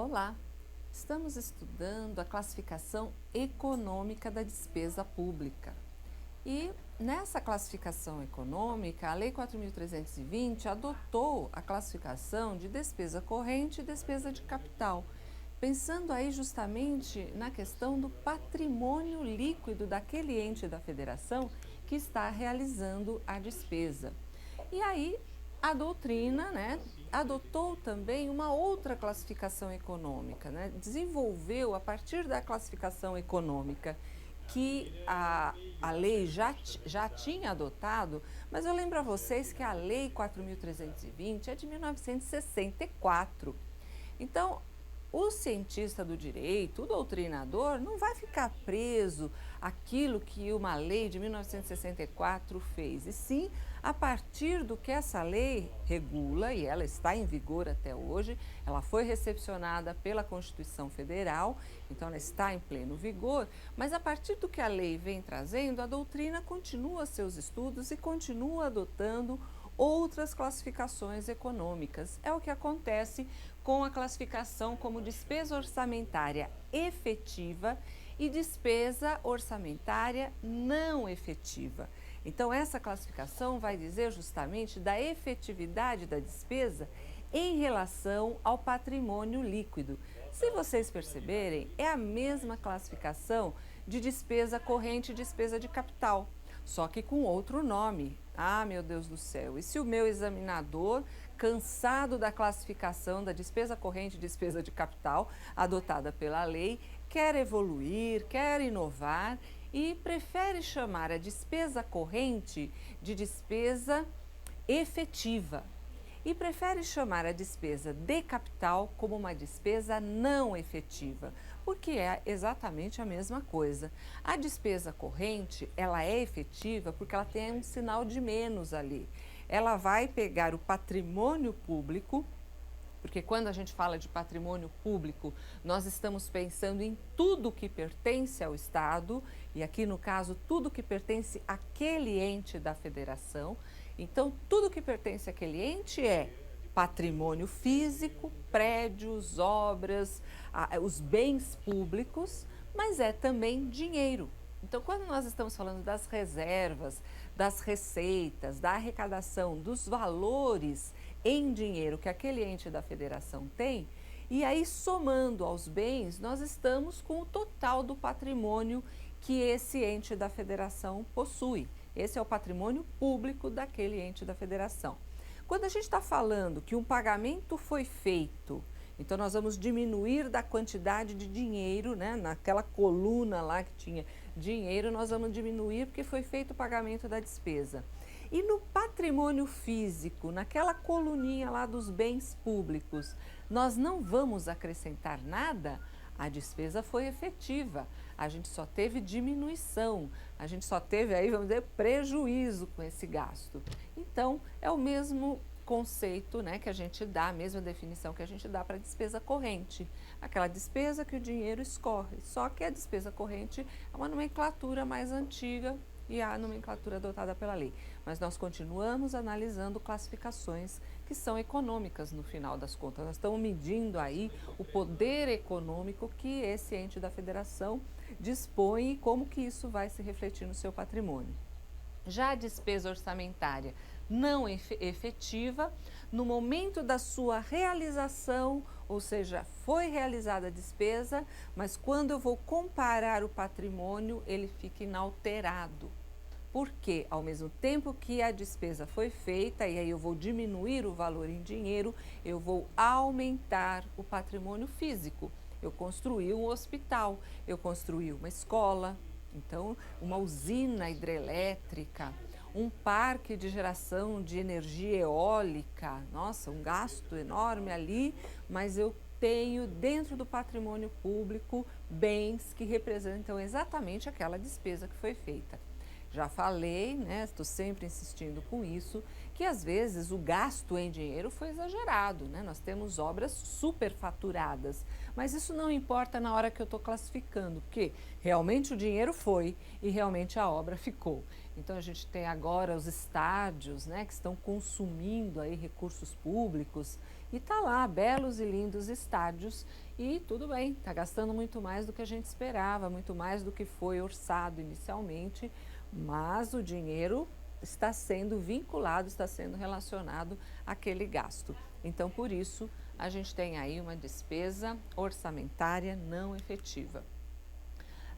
Olá! Estamos estudando a classificação econômica da despesa pública. E nessa classificação econômica, a Lei 4.320 adotou a classificação de despesa corrente e despesa de capital, pensando aí justamente na questão do patrimônio líquido daquele ente da federação que está realizando a despesa. E aí a doutrina, adotou também uma outra classificação econômica, desenvolveu a partir da classificação econômica que a lei já tinha adotado, mas eu lembro a vocês que a Lei 4.320 é de 1964. Então, o cientista do direito, o doutrinador, não vai ficar preso àquilo que uma lei de 1964 fez, e sim a partir do que essa lei regula, e ela está em vigor até hoje, ela foi recepcionada pela Constituição Federal, então ela está em pleno vigor, mas a partir do que a lei vem trazendo, a doutrina continua seus estudos e continua adotando outras classificações econômicas. É o que acontece com a classificação como despesa orçamentária efetiva e despesa orçamentária não efetiva. Então, essa classificação vai dizer justamente da efetividade da despesa em relação ao patrimônio líquido. Se vocês perceberem, é a mesma classificação de despesa corrente e despesa de capital, só que com outro nome. Ah, meu Deus do céu! E se o meu examinador, cansado da classificação da despesa corrente e despesa de capital adotada pela lei, quer evoluir, quer inovar e prefere chamar a despesa corrente de despesa efetiva e prefere chamar a despesa de capital como uma despesa não efetiva, porque é exatamente a mesma coisa. A despesa corrente, ela é efetiva porque ela tem um sinal de menos ali. Ela vai pegar o patrimônio público, porque quando a gente fala de patrimônio público, nós estamos pensando em tudo que pertence ao Estado, e aqui no caso, tudo que pertence àquele ente da federação. Então, tudo que pertence àquele ente é patrimônio físico, prédios, obras, os bens públicos, mas é também dinheiro. Então, quando nós estamos falando das reservas, das receitas, da arrecadação, dos valores em dinheiro que aquele ente da federação tem, e aí somando aos bens, nós estamos com o total do patrimônio que esse ente da federação possui. Esse é o patrimônio público daquele ente da federação. Quando a gente está falando que um pagamento foi feito, então nós vamos diminuir da quantidade de dinheiro, naquela coluna lá que tinha dinheiro, nós vamos diminuir porque foi feito o pagamento da despesa. E no patrimônio físico, naquela coluninha lá dos bens públicos, nós não vamos acrescentar nada? A despesa foi efetiva, a gente só teve diminuição, a gente só teve aí, vamos dizer, prejuízo com esse gasto. Então, é o mesmo conceito, que a gente dá, a mesma definição que a gente dá para a despesa corrente. Aquela despesa que o dinheiro escorre, só que a despesa corrente é uma nomenclatura mais antiga e a nomenclatura adotada pela lei. Mas nós continuamos analisando classificações que são econômicas no final das contas. Nós estamos medindo aí o poder econômico que esse ente da federação dispõe e como que isso vai se refletir no seu patrimônio. Já a despesa orçamentária não efetiva, no momento da sua realização, ou seja, foi realizada a despesa, mas quando eu vou comparar o patrimônio, ele fica inalterado. Porque ao mesmo tempo que a despesa foi feita, e aí eu vou diminuir o valor em dinheiro, eu vou aumentar o patrimônio físico. Eu construí um hospital, eu construí uma escola, então uma usina hidrelétrica, um parque de geração de energia eólica, nossa, um gasto enorme ali, mas eu tenho dentro do patrimônio público bens que representam exatamente aquela despesa que foi feita. Já falei, né? Estou sempre insistindo com isso, que às vezes o gasto em dinheiro foi exagerado, né? Nós temos obras superfaturadas, mas isso não importa na hora que eu estou classificando, porque realmente o dinheiro foi e realmente a obra ficou. Então a gente tem agora os estádios, né, que estão consumindo aí recursos públicos e tá lá, belos e lindos estádios e tudo bem, está gastando muito mais do que a gente esperava, muito mais do que foi orçado inicialmente, mas o dinheiro está sendo vinculado, está sendo relacionado àquele gasto. Então, por isso, a gente tem aí uma despesa orçamentária não efetiva.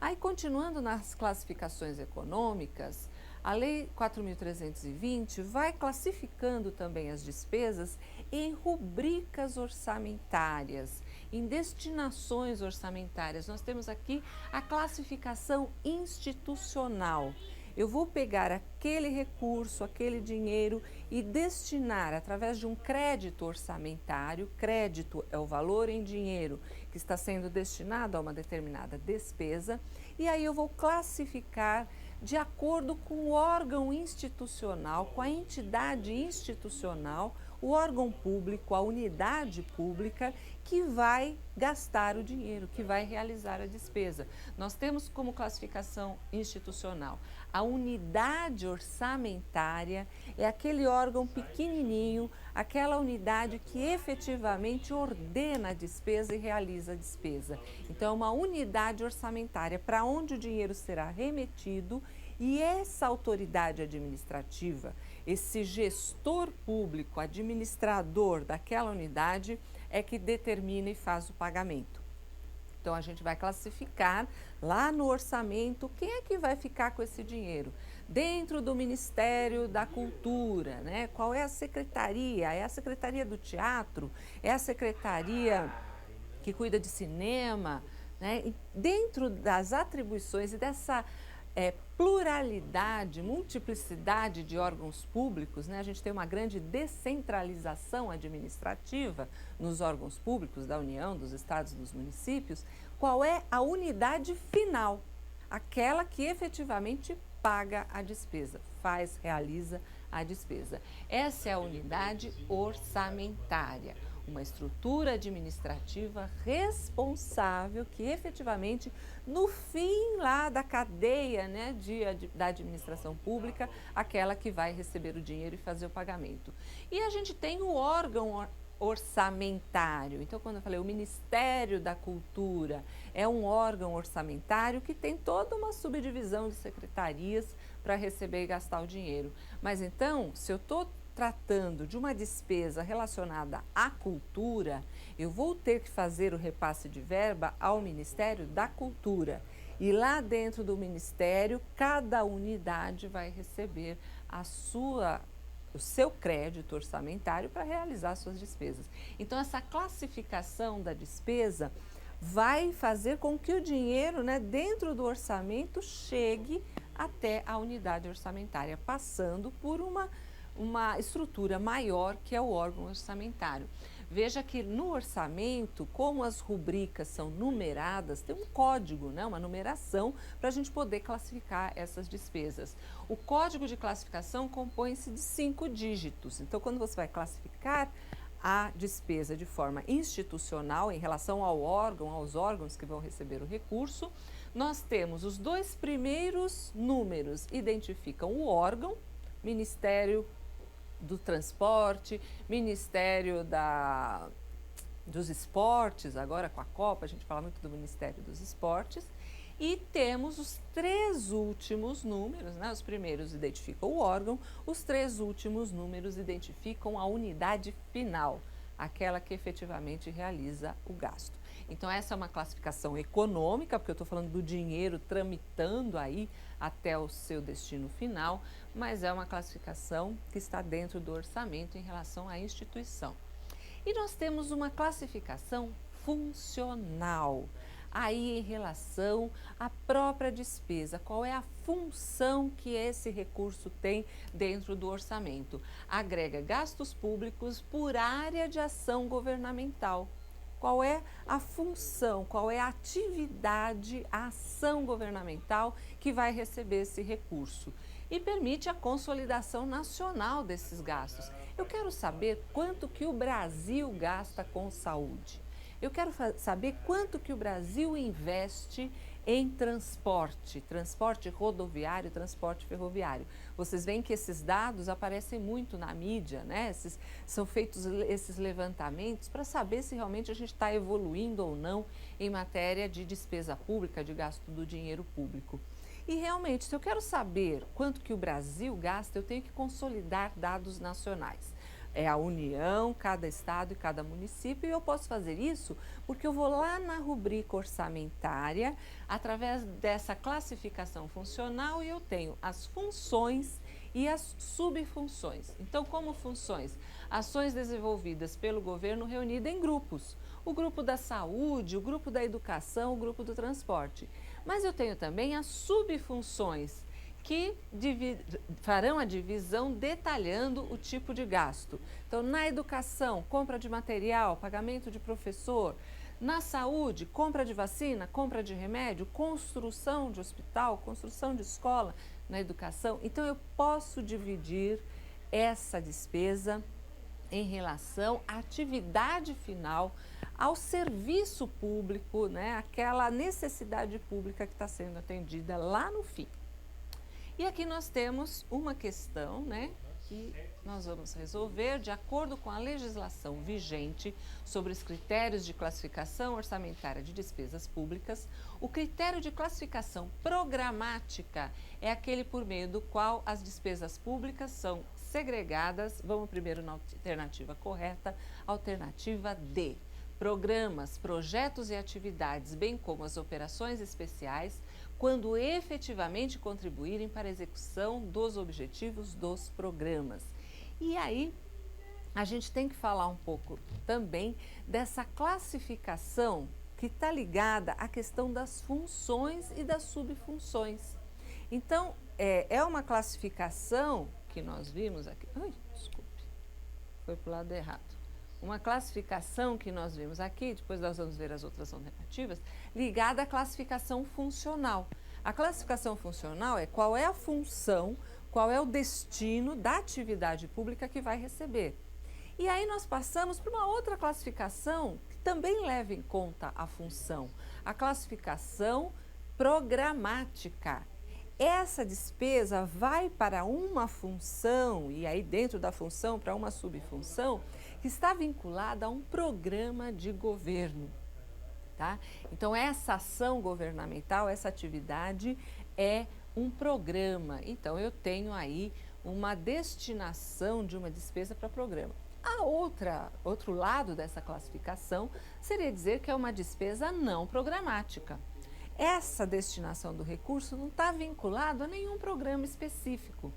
Aí, continuando nas classificações econômicas, a Lei 4.320 vai classificando também as despesas em rubricas orçamentárias, em destinações orçamentárias. Nós temos aqui a classificação institucional. Eu vou pegar aquele recurso, aquele dinheiro e destinar através de um crédito orçamentário. Crédito é o valor em dinheiro que está sendo destinado a uma determinada despesa, e aí eu vou classificar de acordo com o órgão institucional, com a entidade institucional, o órgão público, a unidade pública que vai gastar o dinheiro, que vai realizar a despesa. Nós temos como classificação institucional a unidade orçamentária, é aquele órgão pequenininho, aquela unidade que efetivamente ordena a despesa e realiza a despesa. Então, é uma unidade orçamentária para onde o dinheiro será remetido, e essa autoridade administrativa, esse gestor público, administrador daquela unidade, é que determina e faz o pagamento. Então, a gente vai classificar lá no orçamento quem é que vai ficar com esse dinheiro. Dentro do Ministério da Cultura, né? Qual é a secretaria? É a Secretaria do Teatro? É a Secretaria que cuida de cinema? Né? E dentro das atribuições e dessa pluralidade, multiplicidade de órgãos públicos, né? A gente tem uma grande descentralização administrativa nos órgãos públicos da União, dos estados e dos municípios. Qual é a unidade final? Aquela que efetivamente paga a despesa, realiza a despesa. Essa é a unidade orçamentária, uma estrutura administrativa responsável que efetivamente, no fim lá da cadeia, né, da administração pública, aquela que vai receber o dinheiro e fazer o pagamento. E a gente tem o órgão orçamentário. Então, quando eu falei o Ministério da Cultura, é um órgão orçamentário que tem toda uma subdivisão de secretarias para receber e gastar o dinheiro. Mas então, se eu estou tratando de uma despesa relacionada à cultura, eu vou ter que fazer o repasse de verba ao Ministério da Cultura. E lá dentro do Ministério, cada unidade vai receber o seu crédito orçamentário para realizar suas despesas. Então, essa classificação da despesa vai fazer com que o dinheiro, né, dentro do orçamento chegue até a unidade orçamentária, passando por uma estrutura maior que é o órgão orçamentário. Veja que no orçamento, como as rubricas são numeradas, tem um código, né, uma numeração para a gente poder classificar essas despesas. O código de classificação compõe-se de 5 dígitos. Então, quando você vai classificar a despesa de forma institucional em relação ao órgão, aos órgãos que vão receber o recurso, nós temos os 2 primeiros números, identificam o órgão, Ministério do Transporte, Ministério dos Esportes, agora com a Copa a gente fala muito do Ministério dos Esportes, e temos os 3 últimos números, né? Os primeiros identificam o órgão, os 3 últimos números identificam a unidade final, aquela que efetivamente realiza o gasto. Então, essa é uma classificação econômica, porque eu estou falando do dinheiro tramitando aí até o seu destino final, mas é uma classificação que está dentro do orçamento em relação à instituição. E nós temos uma classificação funcional, aí em relação à própria despesa, qual é a função que esse recurso tem dentro do orçamento. Agrega gastos públicos por área de ação governamental. qual é a função, qual é a atividade, a ação governamental que vai receber esse recurso. E permite a consolidação nacional desses gastos. Eu quero saber quanto que o Brasil gasta com saúde. Eu quero saber quanto que o Brasil investe em transporte rodoviário, transporte ferroviário. Vocês veem que esses dados aparecem muito na mídia, né? São feitos esses levantamentos para saber se realmente a gente está evoluindo ou não em matéria de despesa pública, de gasto do dinheiro público. E realmente, se eu quero saber quanto que o Brasil gasta, eu tenho que consolidar dados nacionais. É a União, cada estado e cada município, e eu posso fazer isso porque eu vou lá na rubrica orçamentária, através dessa classificação funcional, e eu tenho as funções e as subfunções. Então, como funções? Ações desenvolvidas pelo governo reunidas em grupos. O grupo da saúde, o grupo da educação, o grupo do transporte. Mas eu tenho também as subfunções, que farão a divisão detalhando o tipo de gasto. Então, na educação, compra de material, pagamento de professor. Na saúde, compra de vacina, compra de remédio, construção de hospital, construção de escola. Na educação, então eu posso dividir essa despesa em relação à atividade final, ao serviço público, né? Aquela necessidade pública que está sendo atendida lá no fim. E aqui nós temos uma questão, né, que nós vamos resolver de acordo com a legislação vigente sobre os critérios de classificação orçamentária de despesas públicas. O critério de classificação programática é aquele por meio do qual as despesas públicas são segregadas. Vamos primeiro na alternativa correta, alternativa D. Programas, projetos e atividades, bem como as operações especiais, quando efetivamente contribuírem para a execução dos objetivos dos programas. E aí, a gente tem que falar um pouco também dessa classificação que está ligada à questão das funções e das subfunções. Então, é uma classificação que nós vimos aqui. Ai, desculpe, foi para o lado errado. Uma classificação que nós vimos aqui, depois nós vamos ver as outras alternativas, ligada à classificação funcional. A classificação funcional é qual é a função, qual é o destino da atividade pública que vai receber. E aí nós passamos para uma outra classificação que também leva em conta a função, a classificação programática. Essa despesa vai para uma função, e aí dentro da função para uma subfunção, que está vinculada a um programa de governo. Tá? Então, essa ação governamental, essa atividade é um programa. Então, eu tenho aí uma destinação de uma despesa para programa. Outro lado dessa classificação seria dizer que é uma despesa não programática. Essa destinação do recurso não está vinculada a nenhum programa específico.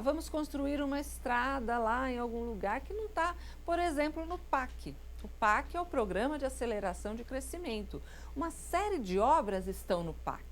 Vamos construir uma estrada lá em algum lugar que não está, por exemplo, no PAC. O PAC é o Programa de Aceleração de Crescimento. Uma série de obras estão no PAC.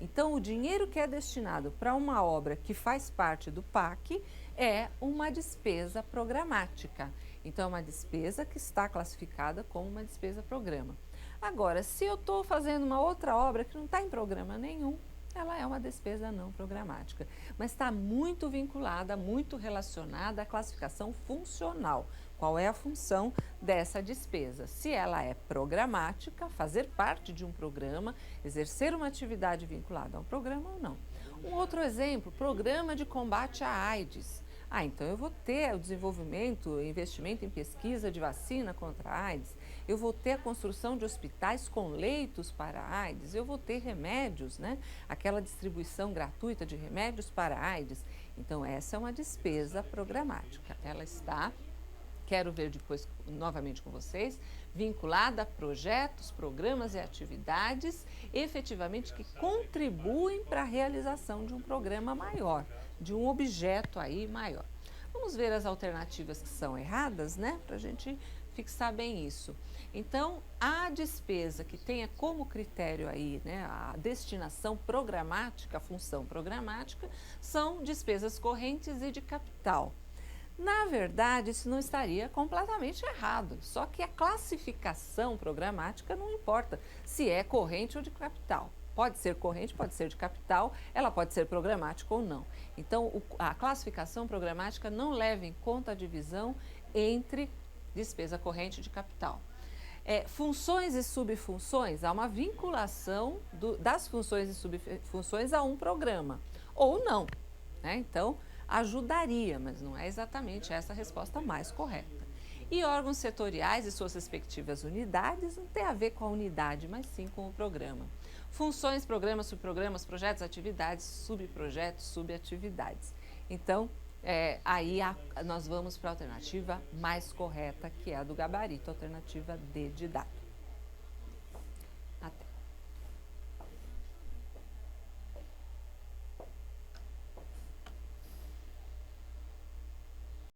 Então, o dinheiro que é destinado para uma obra que faz parte do PAC é uma despesa programática. Então, é uma despesa que está classificada como uma despesa programa. Agora, se eu estou fazendo uma outra obra que não está em programa nenhum, ela é uma despesa não programática, mas está muito vinculada, muito relacionada à classificação funcional. Qual é a função dessa despesa? Se ela é programática, fazer parte de um programa, exercer uma atividade vinculada a um programa ou não. Um outro exemplo, programa de combate à AIDS. Então eu vou ter o desenvolvimento, investimento em pesquisa de vacina contra a AIDS, eu vou ter a construção de hospitais com leitos para a AIDS, eu vou ter remédios, né? Aquela distribuição gratuita de remédios para a AIDS. Então, essa é uma despesa programática. Ela está, quero ver depois novamente com vocês, vinculada a projetos, programas e atividades efetivamente que contribuem para a realização de um programa maior, de um objeto aí maior. Vamos ver as alternativas que são erradas, né? Para a gente fixar bem isso. Então, a despesa que tenha como critério aí, né, a destinação programática, a função programática, são despesas correntes e de capital. Na verdade, isso não estaria completamente errado, só que a classificação programática não importa se é corrente ou de capital. Pode ser corrente, pode ser de capital, ela pode ser programática ou não. Então, a classificação programática não leva em conta a divisão entre despesa corrente e de capital. Funções e subfunções, há uma vinculação das funções e subfunções a um programa, ou não, né? Então, ajudaria, mas não é exatamente essa a resposta mais correta. E órgãos setoriais e suas respectivas unidades não tem a ver com a unidade, mas sim com o programa. Funções, programas, subprogramas, projetos, atividades, subprojetos, subatividades. Então, aí nós vamos para a alternativa mais correta, que é a do gabarito, alternativa D de dado.